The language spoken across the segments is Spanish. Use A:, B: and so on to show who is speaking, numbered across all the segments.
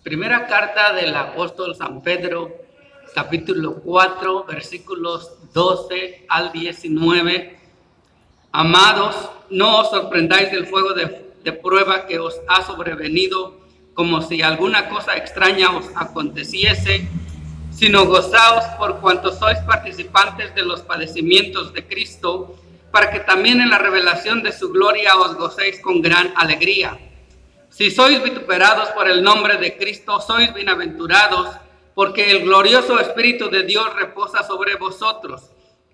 A: Primera carta del apóstol San Pedro, capítulo 4, versículos 12 al 19. Amados, no os sorprendáis del fuego de prueba que os ha sobrevenido, como si alguna cosa extraña os aconteciese, sino gozaos por cuanto sois participantes de los padecimientos de Cristo, para que también en la revelación de su gloria os gocéis con gran alegría. Si sois vituperados por el nombre de Cristo, sois bienaventurados, porque el glorioso Espíritu de Dios reposa sobre vosotros.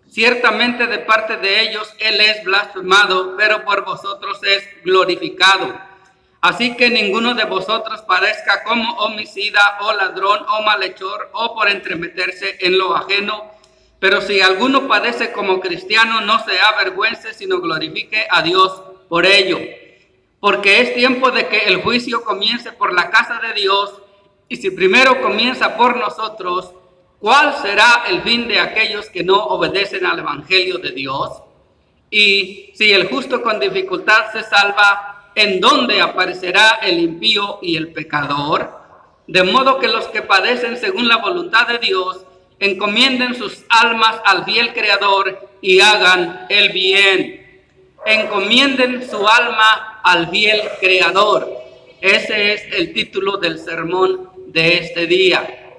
A: Ciertamente de parte de ellos Él es blasfemado, pero por vosotros es glorificado. Así que ninguno de vosotros parezca como homicida o ladrón o malhechor o por entremeterse en lo ajeno. Pero si alguno padece como cristiano, no se avergüence, sino glorifique a Dios por ello. Porque es tiempo de que el juicio comience por la casa de Dios, y si primero comienza por nosotros, ¿cuál será el fin de aquellos que no obedecen al evangelio de Dios? Y si el justo con dificultad se salva, ¿en dónde aparecerá el impío y el pecador? De modo que los que padecen según la voluntad de Dios, encomienden sus almas al fiel Creador y hagan el bien. Encomienden su alma al fiel Creador. Ese es el título del sermón de este día.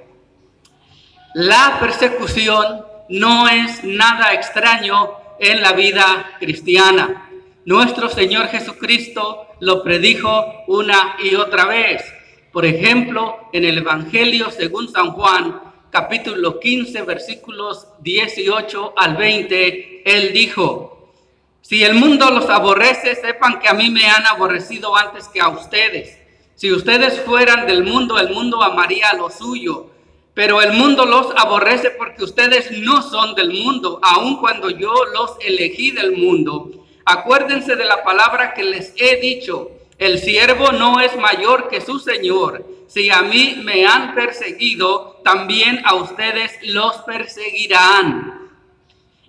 A: La persecución no es nada extraño en la vida cristiana. Nuestro Señor Jesucristo lo predijo una y otra vez. Por ejemplo, en el Evangelio según San Juan, capítulo 15, versículos 18 al 20, Él dijo: si el mundo los aborrece, sepan que a mí me han aborrecido antes que a ustedes. Si ustedes fueran del mundo, el mundo amaría lo suyo. Pero el mundo los aborrece porque ustedes no son del mundo, aun cuando yo los elegí del mundo. Acuérdense de la palabra que les he dicho: el siervo no es mayor que su señor. Si a mí me han perseguido, también a ustedes los perseguirán.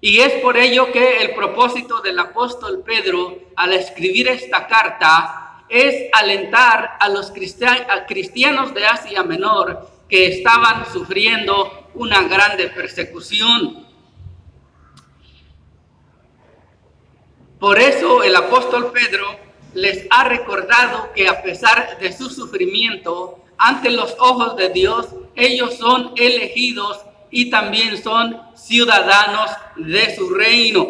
A: Y es por ello que el propósito del apóstol Pedro al escribir esta carta es alentar a los cristianos de Asia Menor que estaban sufriendo una grande persecución. Por eso el apóstol Pedro les ha recordado que a pesar de su sufrimiento, ante los ojos de Dios, ellos son elegidos y también son ciudadanos de su reino.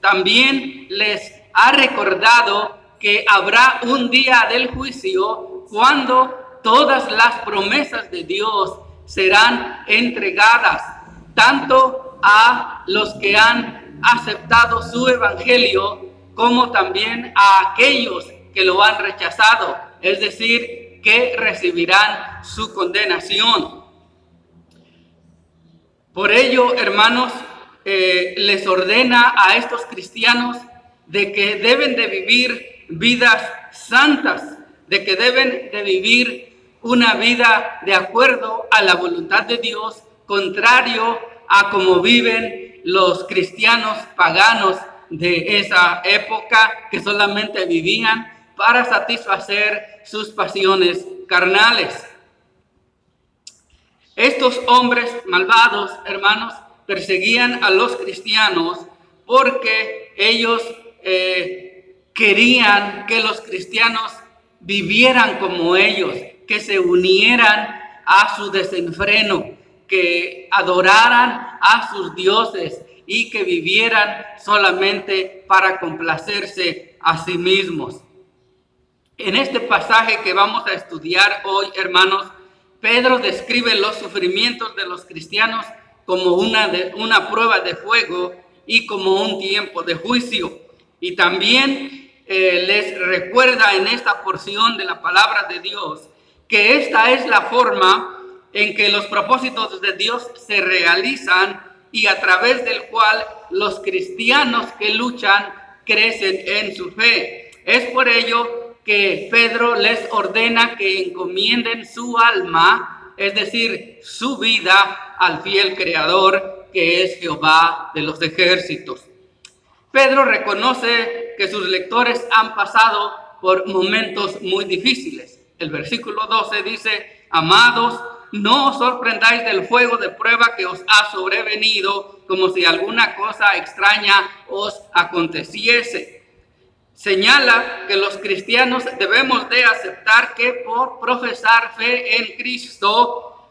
A: También les ha recordado que habrá un día del juicio cuando todas las promesas de Dios serán entregadas, tanto a los que han aceptado su evangelio, como también a aquellos que lo han rechazado, es decir, que recibirán su condenación. Por ello, hermanos, les ordena a estos cristianos de que deben de vivir vidas santas, de que deben de vivir una vida de acuerdo a la voluntad de Dios, contrario a como viven los cristianos paganos de esa época, que solamente vivían para satisfacer sus pasiones carnales. Estos hombres malvados, hermanos, perseguían a los cristianos porque ellos querían que los cristianos vivieran como ellos, que se unieran a su desenfreno, que adoraran a sus dioses y que vivieran solamente para complacerse a sí mismos. En este pasaje que vamos a estudiar hoy, hermanos, Pedro describe los sufrimientos de los cristianos como una prueba de fuego y como un tiempo de juicio. Y también les recuerda en esta porción de la palabra de Dios que esta es la forma en que los propósitos de Dios se realizan y a través del cual los cristianos que luchan crecen en su fe. Es por ello que Pedro les ordena que encomienden su alma, es decir, su vida, al fiel Creador, que es Jehová de los ejércitos. Pedro reconoce que sus lectores han pasado por momentos muy difíciles. El versículo 12 dice: Amados, no os sorprendáis del fuego de prueba que os ha sobrevenido, como si alguna cosa extraña os aconteciese. Señala que los cristianos debemos de aceptar que por profesar fe en Cristo,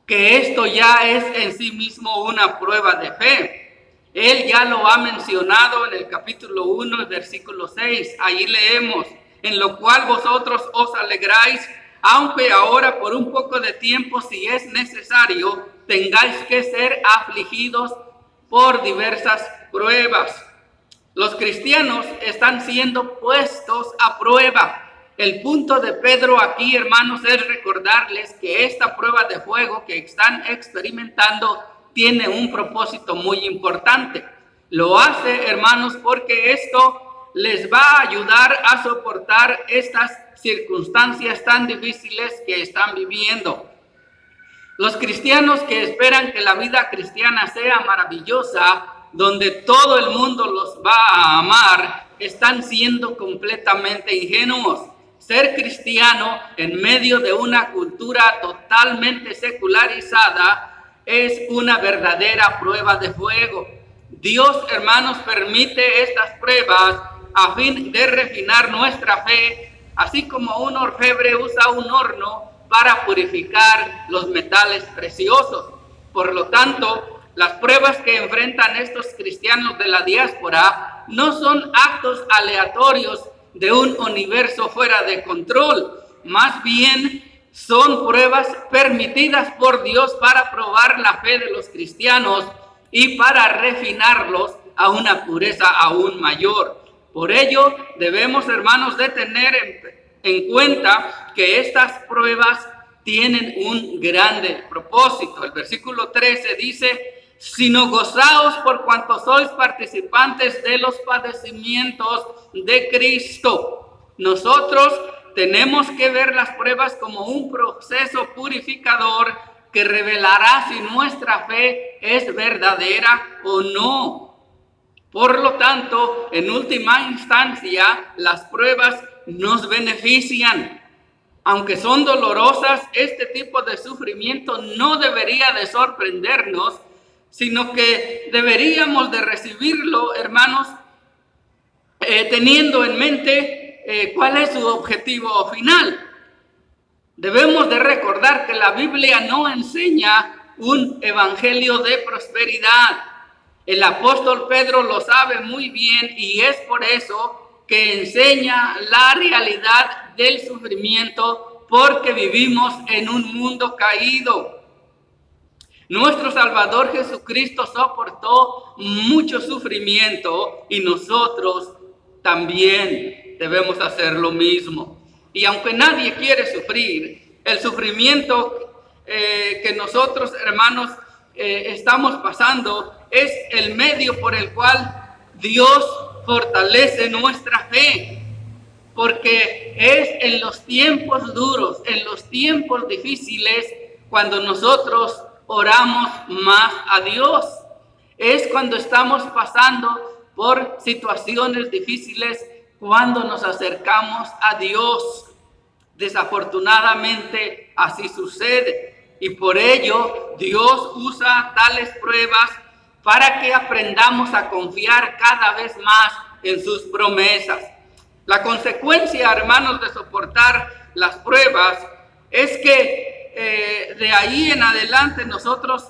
A: que esto ya es en sí mismo una prueba de fe. Él ya lo ha mencionado en el capítulo 1, versículo 6. Allí leemos: en lo cual vosotros os alegráis, aunque ahora por un poco de tiempo, si es necesario, tengáis que ser afligidos por diversas pruebas. Los cristianos están siendo puestos a prueba. El punto de Pedro aquí, hermanos, es recordarles que esta prueba de fuego que están experimentando tiene un propósito muy importante. Lo hace, hermanos, porque esto les va a ayudar a soportar estas circunstancias tan difíciles que están viviendo. Los cristianos que esperan que la vida cristiana sea maravillosa, donde todo el mundo los va a amar, están siendo completamente ingenuos. Ser cristiano en medio de una cultura totalmente secularizada es una verdadera prueba de fuego. Dios, hermanos, permite estas pruebas a fin de refinar nuestra fe, así como un orfebre usa un horno para purificar los metales preciosos. Por lo tanto, las pruebas que enfrentan estos cristianos de la diáspora no son actos aleatorios de un universo fuera de control. Más bien son pruebas permitidas por Dios para probar la fe de los cristianos y para refinarlos a una pureza aún mayor. Por ello debemos, hermanos, de tener en cuenta que estas pruebas tienen un grande propósito. El versículo 13 dice: sino gozaos por cuanto sois participantes de los padecimientos de Cristo. Nosotros tenemos que ver las pruebas como un proceso purificador que revelará si nuestra fe es verdadera o no. Por lo tanto, en última instancia, las pruebas nos benefician. Aunque son dolorosas, este tipo de sufrimiento no debería de sorprendernos, sino que deberíamos de recibirlo, hermanos, teniendo en mente cuál es su objetivo final. Debemos de recordar que la Biblia no enseña un evangelio de prosperidad. El apóstol Pedro lo sabe muy bien y es por eso que enseña la realidad del sufrimiento, porque vivimos en un mundo caído. Nuestro Salvador Jesucristo soportó mucho sufrimiento y nosotros también debemos hacer lo mismo. Y aunque nadie quiere sufrir, el sufrimiento que nosotros, hermanos, estamos pasando es el medio por el cual Dios fortalece nuestra fe. Porque es en los tiempos duros, en los tiempos difíciles, cuando nosotros oramos más a Dios. Es cuando estamos pasando por situaciones difíciles, cuando nos acercamos a Dios. Desafortunadamente así sucede, y por ello Dios usa tales pruebas para que aprendamos a confiar cada vez más en sus promesas. La consecuencia, hermanos, de soportar las pruebas es que de ahí en adelante nosotros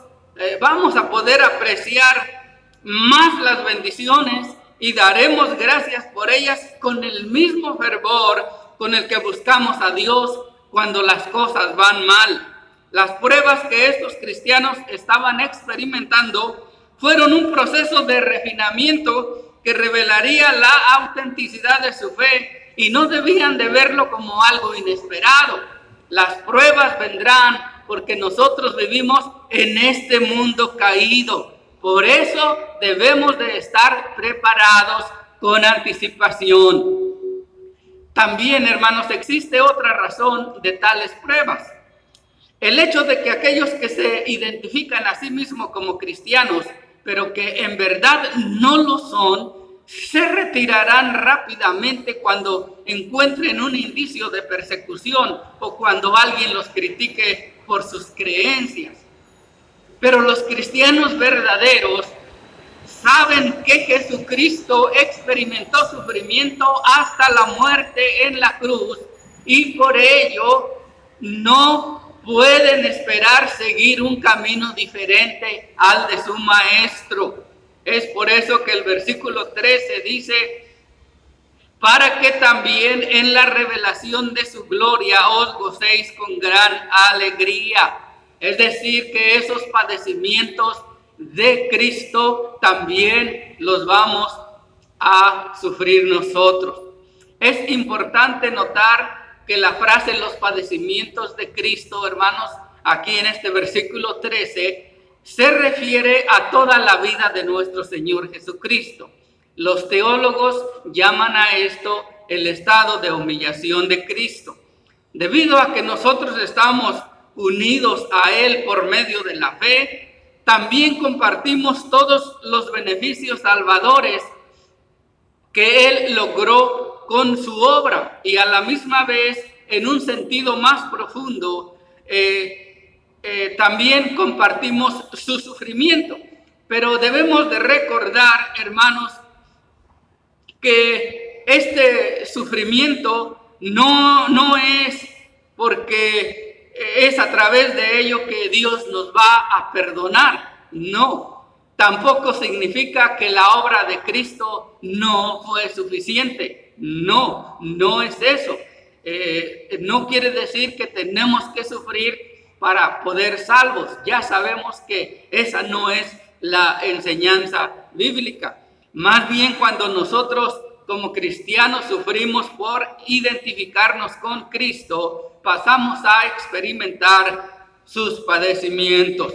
A: vamos a poder apreciar más las bendiciones y daremos gracias por ellas con el mismo fervor con el que buscamos a Dios cuando las cosas van mal. Las pruebas que estos cristianos estaban experimentando fueron un proceso de refinamiento que revelaría la autenticidad de su fe, y no debían de verlo como algo inesperado. Las pruebas vendrán porque nosotros vivimos en este mundo caído. Por eso debemos de estar preparados con anticipación. También, hermanos, existe otra razón de tales pruebas. El hecho de que aquellos que se identifican a sí mismos como cristianos, pero que en verdad no lo son, se retirarán rápidamente cuando encuentren un indicio de persecución o cuando alguien los critique por sus creencias. Pero los cristianos verdaderos saben que Jesucristo experimentó sufrimiento hasta la muerte en la cruz y por ello no pueden esperar seguir un camino diferente al de su maestro. Es por eso que el versículo 13 dice: para que también en la revelación de su gloria os gocéis con gran alegría. Es decir, que esos padecimientos de Cristo también los vamos a sufrir nosotros. Es importante notar que la frase los padecimientos de Cristo, hermanos, aquí en este versículo 13, se refiere a toda la vida de nuestro Señor Jesucristo. Los teólogos llaman a esto el estado de humillación de Cristo. Debido a que nosotros estamos unidos a Él por medio de la fe, también compartimos todos los beneficios salvadores que Él logró con su obra, y a la misma vez, en un sentido más profundo, también compartimos su sufrimiento. Pero debemos de recordar, hermanos, que este sufrimiento no es porque es a través de ello que Dios nos va a perdonar. No, tampoco significa que la obra de Cristo no fue suficiente. No es eso. No quiere decir que tenemos que sufrir para poder salvos. Ya sabemos que esa no es la enseñanza bíblica. Más bien, cuando nosotros como cristianos sufrimos por identificarnos con Cristo, pasamos a experimentar sus padecimientos.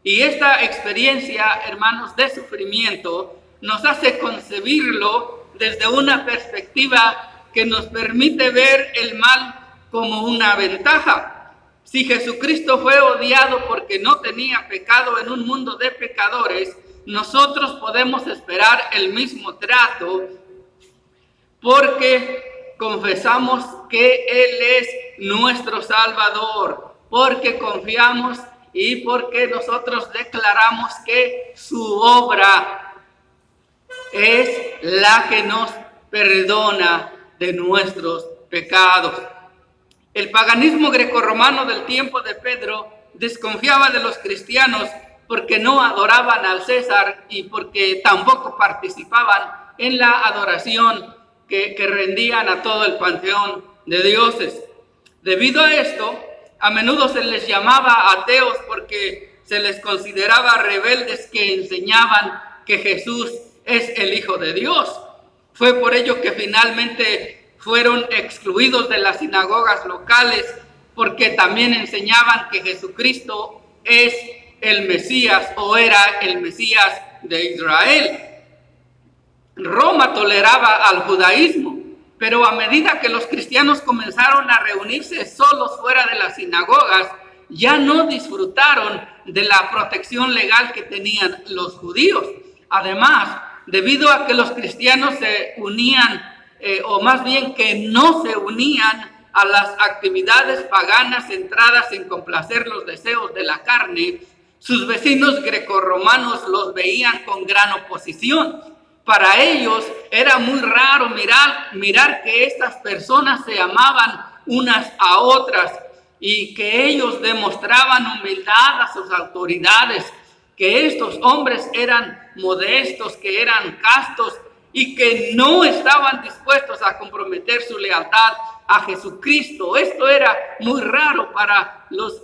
A: Y esta experiencia, hermanos, de sufrimiento nos hace concebirlo desde una perspectiva que nos permite ver el mal como una ventaja. Si Jesucristo fue odiado porque no tenía pecado en un mundo de pecadores, nosotros podemos esperar el mismo trato porque confesamos que Él es nuestro Salvador, porque confiamos y porque nosotros declaramos que su obra es la que nos perdona de nuestros pecados. El paganismo grecorromano del tiempo de Pedro desconfiaba de los cristianos porque no adoraban al César y porque tampoco participaban en la adoración que rendían a todo el panteón de dioses. Debido a esto, a menudo se les llamaba ateos porque se les consideraba rebeldes que enseñaban que Jesús es el Hijo de Dios. Fue por ello que finalmente fueron excluidos de las sinagogas locales, porque también enseñaban que Jesucristo es el Mesías o era el Mesías de Israel. Roma toleraba al judaísmo, pero a medida que los cristianos comenzaron a reunirse solos fuera de las sinagogas, ya no disfrutaron de la protección legal que tenían los judíos. Además, debido a que los cristianos se unían, o más bien que no se unían a las actividades paganas centradas en complacer los deseos de la carne, sus vecinos grecorromanos los veían con gran oposición. Para ellos era muy raro mirar que estas personas se amaban unas a otras y que ellos demostraban humildad a sus autoridades, que estos hombres eran modestos, que eran castos y que no estaban dispuestos a comprometer su lealtad a Jesucristo. Esto era muy raro para los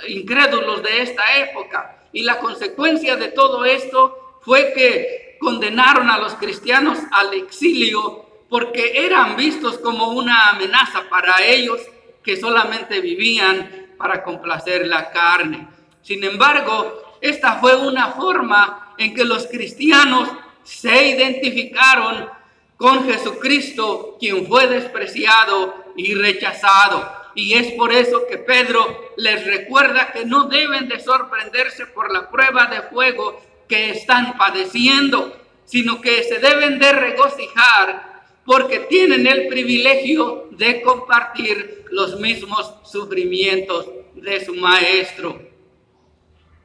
A: incrédulos de esta época. Y la consecuencia de todo esto fue que condenaron a los cristianos al exilio porque eran vistos como una amenaza para ellos que solamente vivían para complacer la carne. Sin embargo, esta fue una forma en que los cristianos se identificaron con Jesucristo, quien fue despreciado y rechazado. Y es por eso que Pedro les recuerda que no deben de sorprenderse por la prueba de fuego que están padeciendo, sino que se deben de regocijar porque tienen el privilegio de compartir los mismos sufrimientos de su maestro.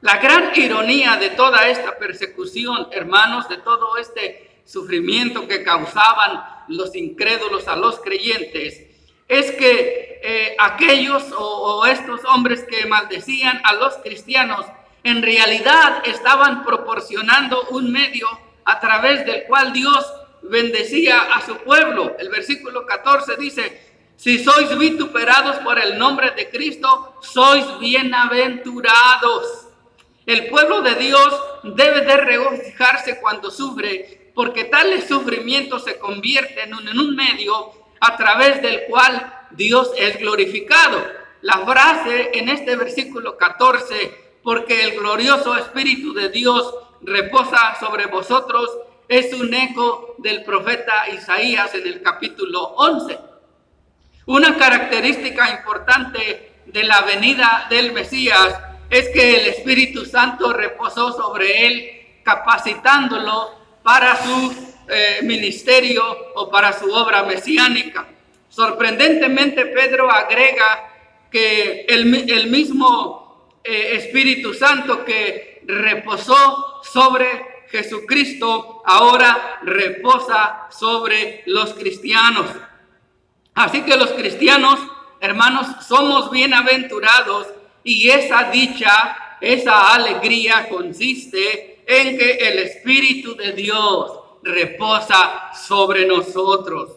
A: La gran ironía de toda esta persecución, hermanos, de todo este sufrimiento que causaban los incrédulos a los creyentes, es que aquellos o estos hombres que maldecían a los cristianos, en realidad estaban proporcionando un medio a través del cual Dios bendecía a su pueblo. El versículo 14 dice: si sois vituperados por el nombre de Cristo, sois bienaventurados. El pueblo de Dios debe de regocijarse cuando sufre, porque tales sufrimientos se convierten en un medio a través del cual Dios es glorificado. La frase en este versículo 14, porque el glorioso Espíritu de Dios reposa sobre vosotros, es un eco del profeta Isaías en el capítulo 11. Una característica importante de la venida del Mesías es que el Espíritu Santo reposó sobre él, capacitándolo para su ministerio o para su obra mesiánica. Sorprendentemente, Pedro agrega que el mismo Espíritu Santo que reposó sobre Jesucristo ahora reposa sobre los cristianos. Así que los cristianos, hermanos, somos bienaventurados, y esa dicha, esa alegría consiste en que el Espíritu de Dios reposa sobre nosotros.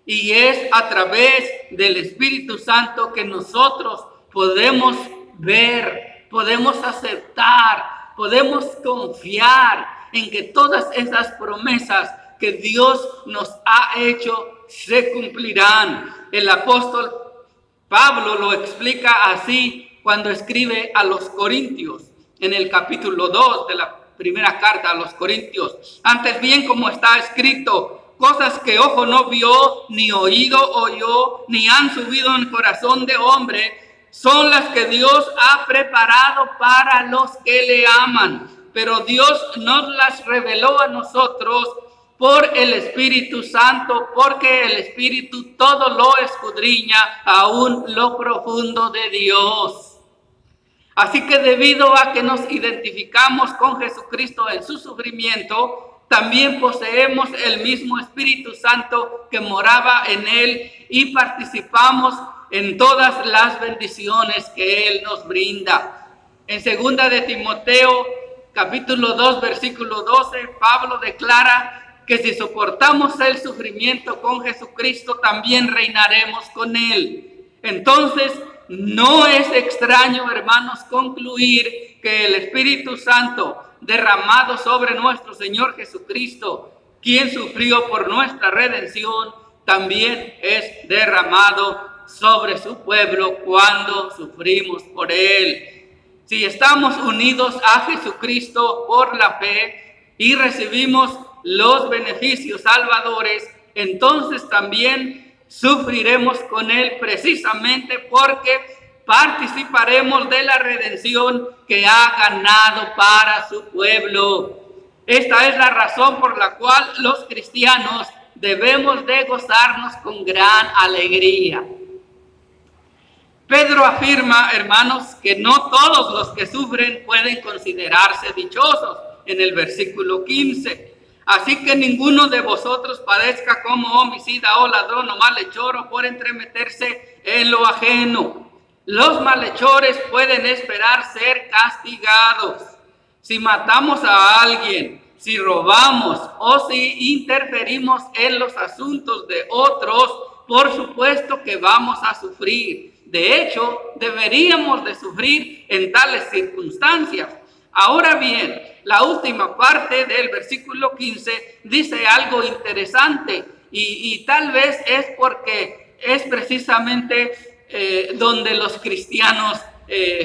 A: Y es a través del Espíritu Santo que nosotros podemos ver, podemos aceptar, podemos confiar en que todas esas promesas que Dios nos ha hecho se cumplirán. El apóstol Pablo lo explica así cuando escribe a los Corintios, en el capítulo 2 de la primera carta a los Corintios. Antes bien, como está escrito, cosas que ojo no vio, ni oído oyó, ni han subido en corazón de hombre, son las que Dios ha preparado para los que le aman. Pero Dios nos las reveló a nosotros por el Espíritu Santo, porque el Espíritu todo lo escudriña, aún lo profundo de Dios. Así que debido a que nos identificamos con Jesucristo en su sufrimiento, también poseemos el mismo Espíritu Santo que moraba en él y participamos en todas las bendiciones que él nos brinda. En 2 de Timoteo, capítulo 2, versículo 12, Pablo declara que si soportamos el sufrimiento con Jesucristo, también reinaremos con él. Entonces, no es extraño, hermanos, concluir que el Espíritu Santo derramado sobre nuestro Señor Jesucristo, quien sufrió por nuestra redención, también es derramado sobre su pueblo cuando sufrimos por él. Si estamos unidos a Jesucristo por la fe y recibimos los beneficios salvadores, entonces también sufriremos con él, precisamente porque participaremos de la redención que ha ganado para su pueblo. Esta es la razón por la cual los cristianos debemos de gozarnos con gran alegría. Pedro afirma, hermanos, que no todos los que sufren pueden considerarse dichosos en el versículo 15. Así que ninguno de vosotros padezca como homicida o ladrón o malhechor o por entremeterse en lo ajeno. Los malhechores pueden esperar ser castigados. Si matamos a alguien, si robamos o si interferimos en los asuntos de otros, por supuesto que vamos a sufrir. De hecho, deberíamos de sufrir en tales circunstancias. Ahora bien, la última parte del versículo 15 dice algo interesante y tal vez es porque es precisamente donde los cristianos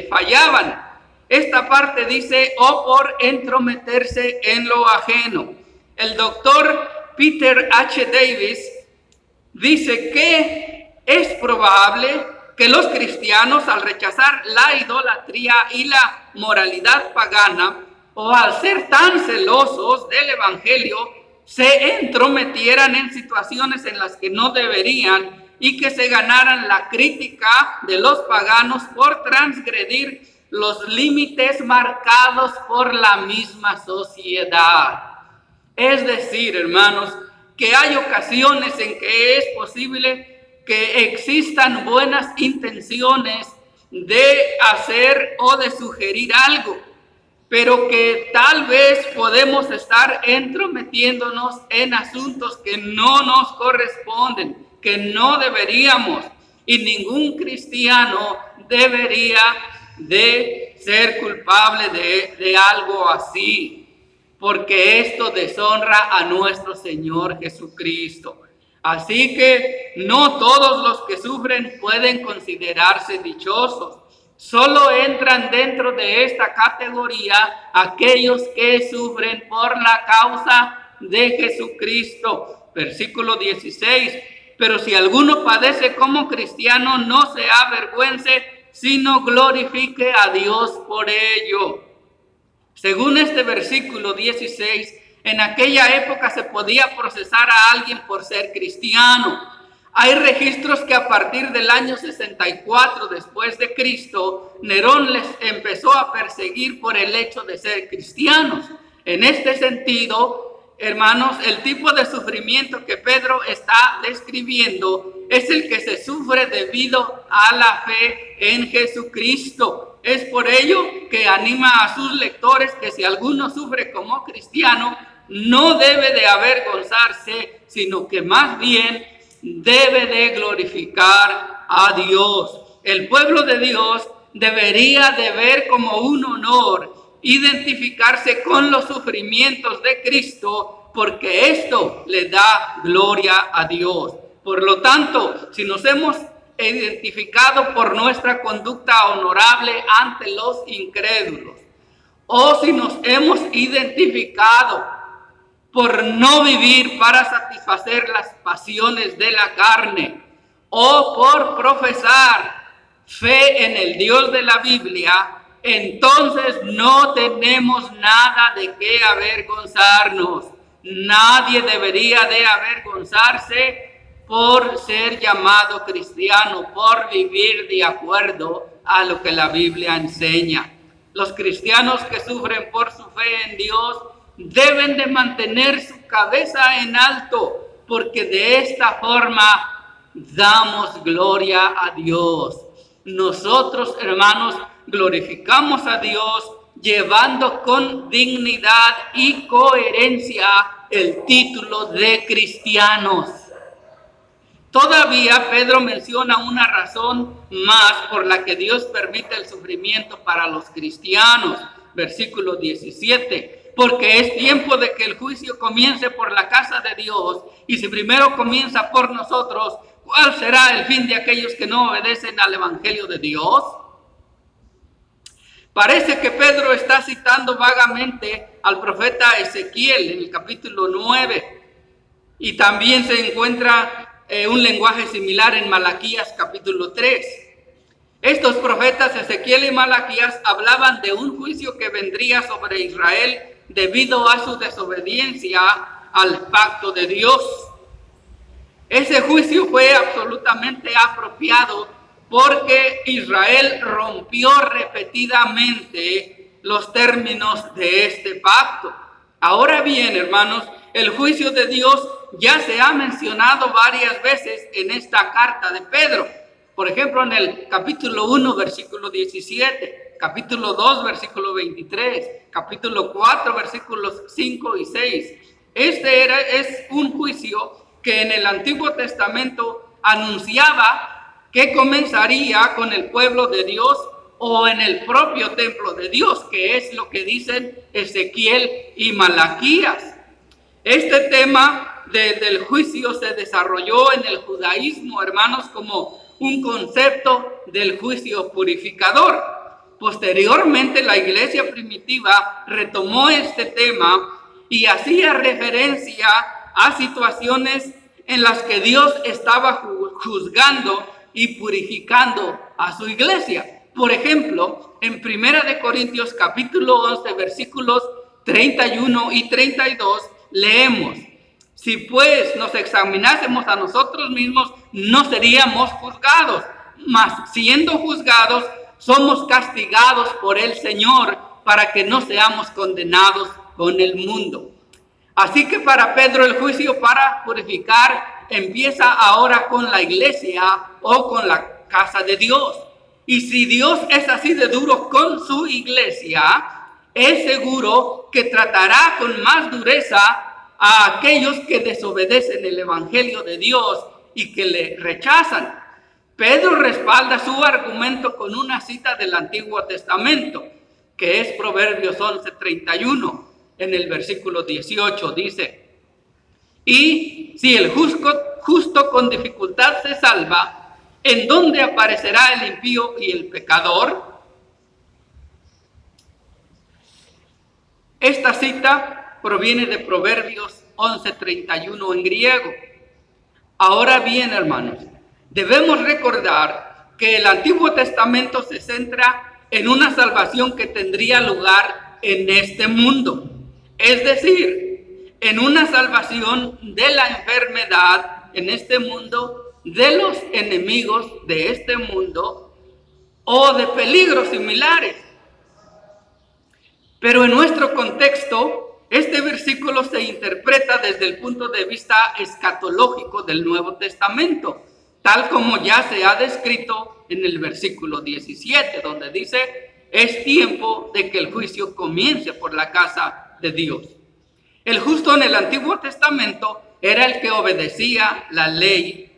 A: fallaban. Esta parte dice, o por entrometerse en lo ajeno. El doctor Peter H. Davis dice que es probable que los cristianos, al rechazar la idolatría y la moralidad pagana, o al ser tan celosos del evangelio, se entrometieran en situaciones en las que no deberían y que se ganaran la crítica de los paganos por transgredir los límites marcados por la misma sociedad. Es decir, hermanos, que hay ocasiones en que es posible que existan buenas intenciones de hacer o de sugerir algo, pero que tal vez podemos estar entrometiéndonos en asuntos que no nos corresponden, que no deberíamos, y ningún cristiano debería de ser culpable de algo así, porque esto deshonra a nuestro Señor Jesucristo. Así que no todos los que sufren pueden considerarse dichosos. Solo entran dentro de esta categoría aquellos que sufren por la causa de Jesucristo. Versículo 16. Pero si alguno padece como cristiano, no se avergüence, sino glorifique a Dios por ello. Según este versículo 16, en aquella época se podía procesar a alguien por ser cristiano. Hay registros que a partir del año 64 después de Cristo, Nerón les empezó a perseguir por el hecho de ser cristianos. En este sentido, hermanos, el tipo de sufrimiento que Pedro está describiendo es el que se sufre debido a la fe en Jesucristo. Es por ello que anima a sus lectores que si alguno sufre como cristiano, no debe de avergonzarse, sino que más bien debe de glorificar a Dios. El pueblo de Dios debería de ver como un honor identificarse con los sufrimientos de Cristo, porque esto le da gloria a Dios. Por lo tanto, si nos hemos identificado por nuestra conducta honorable ante los incrédulos, o si nos hemos identificado por no vivir para satisfacer las pasiones de la carne, o por profesar fe en el Dios de la Biblia, entonces no tenemos nada de qué avergonzarnos. Nadie debería de avergonzarse por ser llamado cristiano, por vivir de acuerdo a lo que la Biblia enseña. Los cristianos que sufren por su fe en Dios deben de mantener su cabeza en alto, porque de esta forma damos gloria a Dios. Nosotros, hermanos, glorificamos a Dios llevando con dignidad y coherencia el título de cristianos. Todavía Pedro menciona una razón más por la que Dios permite el sufrimiento para los cristianos. Versículo 17. Porque es tiempo de que el juicio comience por la casa de Dios, y si primero comienza por nosotros, ¿cuál será el fin de aquellos que no obedecen al evangelio de Dios? Parece que Pedro está citando vagamente al profeta Ezequiel en el capítulo 9, y también se encuentra un lenguaje similar en Malaquías capítulo 3. Estos profetas Ezequiel y Malaquías hablaban de un juicio que vendría sobre Israel debido a su desobediencia al pacto de Dios. Ese juicio fue absolutamente apropiado porque Israel rompió repetidamente los términos de este pacto. Ahora bien, hermanos, el juicio de Dios ya se ha mencionado varias veces en esta carta de Pedro. Por ejemplo, en el capítulo 1, versículo 17, capítulo 2, versículo 23, capítulo 4, versículos 5 y 6. Este es un juicio que en el Antiguo Testamento anunciaba que comenzaría con el pueblo de Dios o en el propio templo de Dios, que es lo que dicen Ezequiel y Malaquías. Este tema del juicio se desarrolló en el judaísmo, hermanos, como un concepto del juicio purificador. Posteriormente, la iglesia primitiva retomó este tema y hacía referencia a situaciones en las que Dios estaba juzgando y purificando a su iglesia. Por ejemplo, en 1 de Corintios capítulo 11, versículos 31 y 32, leemos: Si pues nos examinásemos a nosotros mismos, no seríamos juzgados, mas siendo juzgados, somos castigados por el Señor para que no seamos condenados con el mundo. Así que para Pedro el juicio para purificar empieza ahora con la iglesia o con la casa de Dios. Y si Dios es así de duro con su iglesia, es seguro que tratará con más dureza a aquellos que desobedecen el evangelio de Dios y que le rechazan. Pedro respalda su argumento con una cita del Antiguo Testamento, que es Proverbios 11:31. En el versículo 18 dice: y si el justo con dificultad se salva, ¿en dónde aparecerá el impío y el pecador? Esta cita proviene de Proverbios 11:31 en griego. Ahora bien, hermanos, debemos recordar que el Antiguo Testamento se centra en una salvación que tendría lugar en este mundo. Es decir, en una salvación de la enfermedad en este mundo, de los enemigos de este mundo o de peligros similares. Pero en nuestro contexto, este versículo se interpreta desde el punto de vista escatológico del Nuevo Testamento, tal como ya se ha descrito en el versículo 17, donde dice: es tiempo de que el juicio comience por la casa de Dios. El justo en el Antiguo Testamento era el que obedecía la ley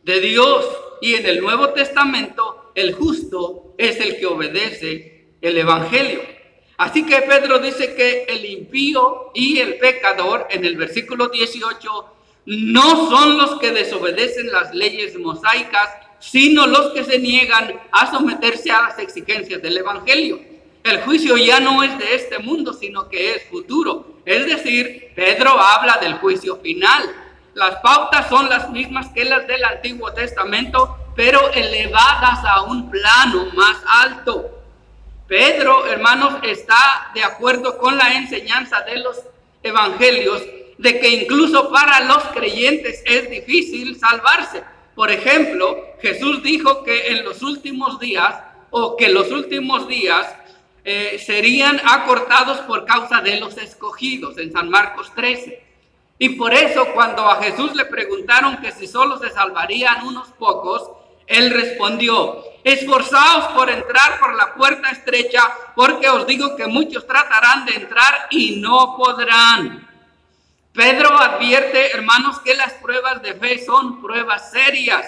A: de Dios, y en el Nuevo Testamento el justo es el que obedece el evangelio. Así que Pedro dice que el impío y el pecador en el versículo 18 no son los que desobedecen las leyes mosaicas, sino los que se niegan a someterse a las exigencias del evangelio. El juicio ya no es de este mundo, sino que es futuro. Es decir, Pedro habla del juicio final. Las pautas son las mismas que las del Antiguo Testamento, pero elevadas a un plano más alto. Pedro, hermanos, está de acuerdo con la enseñanza de los evangelios de que incluso para los creyentes es difícil salvarse. Por ejemplo, Jesús dijo que en los últimos días, o que los últimos días serían acortados por causa de los escogidos, en San Marcos 13. Y por eso cuando a Jesús le preguntaron que si solo se salvarían unos pocos, él respondió: esforzaos por entrar por la puerta estrecha, porque os digo que muchos tratarán de entrar y no podrán. Pedro advierte, hermanos, que las pruebas de fe son pruebas serias.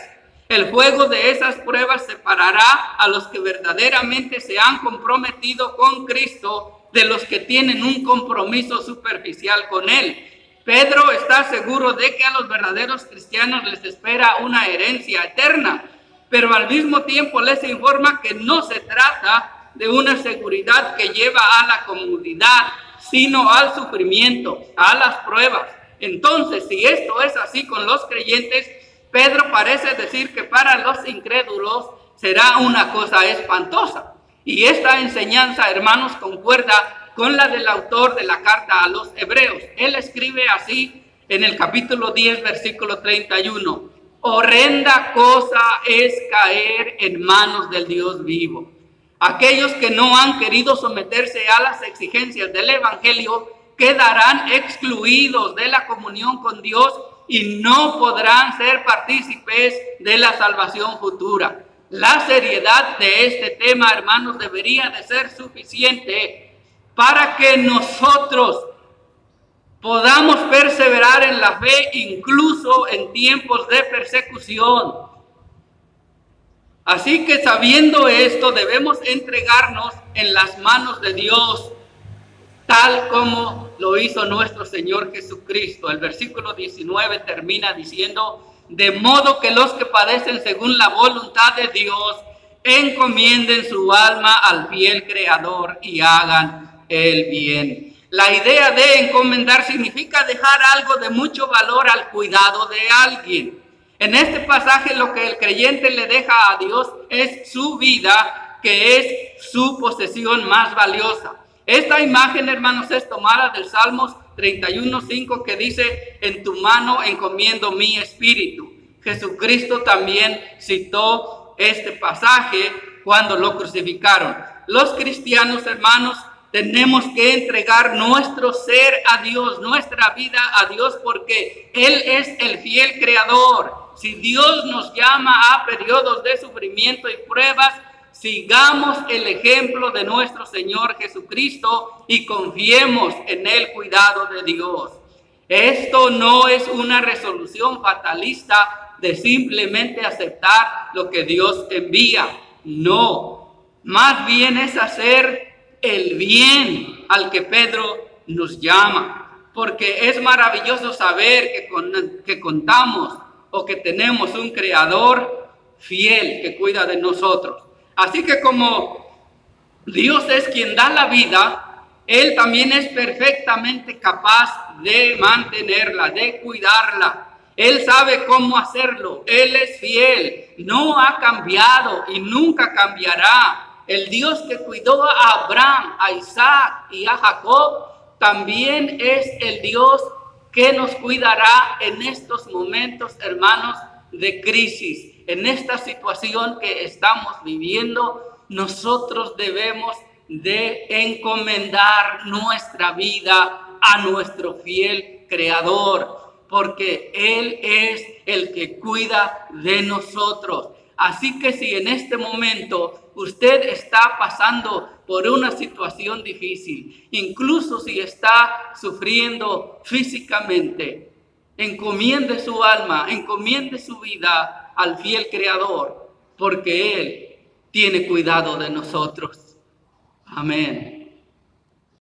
A: El fuego de esas pruebas separará a los que verdaderamente se han comprometido con Cristo de los que tienen un compromiso superficial con Él. Pedro está seguro de que a los verdaderos cristianos les espera una herencia eterna, pero al mismo tiempo les informa que no se trata de una seguridad que lleva a la comodidad, sino al sufrimiento, a las pruebas. Entonces, si esto es así con los creyentes, Pedro parece decir que para los incrédulos será una cosa espantosa. Y esta enseñanza, hermanos, concuerda con la del autor de la carta a los Hebreos. Él escribe así en el capítulo 10, versículo 31. Horrenda cosa es caer en manos del Dios vivo. Aquellos que no han querido someterse a las exigencias del evangelio quedarán excluidos de la comunión con Dios y no podrán ser partícipes de la salvación futura. La seriedad de este tema, hermanos, debería de ser suficiente para que nosotros podamos perseverar en la fe incluso en tiempos de persecución. Así que sabiendo esto, debemos entregarnos en las manos de Dios, tal como lo hizo nuestro Señor Jesucristo. El versículo 19 termina diciendo: de modo que los que padecen según la voluntad de Dios encomienden su alma al fiel Creador y hagan el bien. La idea de encomendar significa dejar algo de mucho valor al cuidado de alguien. En este pasaje lo que el creyente le deja a Dios es su vida, que es su posesión más valiosa. Esta imagen, hermanos, es tomada del Salmos 31:5, que dice: en tu mano encomiendo mi espíritu. Jesucristo también citó este pasaje cuando lo crucificaron. Los cristianos, hermanos, tenemos que entregar nuestro ser a Dios, nuestra vida a Dios, porque Él es el fiel creador. Si Dios nos llama a periodos de sufrimiento y pruebas, sigamos el ejemplo de nuestro Señor Jesucristo y confiemos en el cuidado de Dios. Esto no es una resolución fatalista de simplemente aceptar lo que Dios envía. No, más bien es hacer el bien al que Pedro nos llama, porque es maravilloso saber que contamos o que tenemos un creador fiel que cuida de nosotros. Así que como Dios es quien da la vida, Él también es perfectamente capaz de mantenerla, de cuidarla. Él sabe cómo hacerlo. Él es fiel, no ha cambiado y nunca cambiará. El Dios que cuidó a Abraham, a Isaac y a Jacob, también es el Dios que nos cuidará en estos momentos, hermanos, de crisis. En esta situación que estamos viviendo, nosotros debemos de encomendar nuestra vida a nuestro fiel Creador, porque Él es el que cuida de nosotros. Así que si en este momento usted está pasando por una situación difícil, incluso si está sufriendo físicamente, encomiende su alma, encomiende su vida al fiel Creador, porque Él tiene cuidado de nosotros. Amén.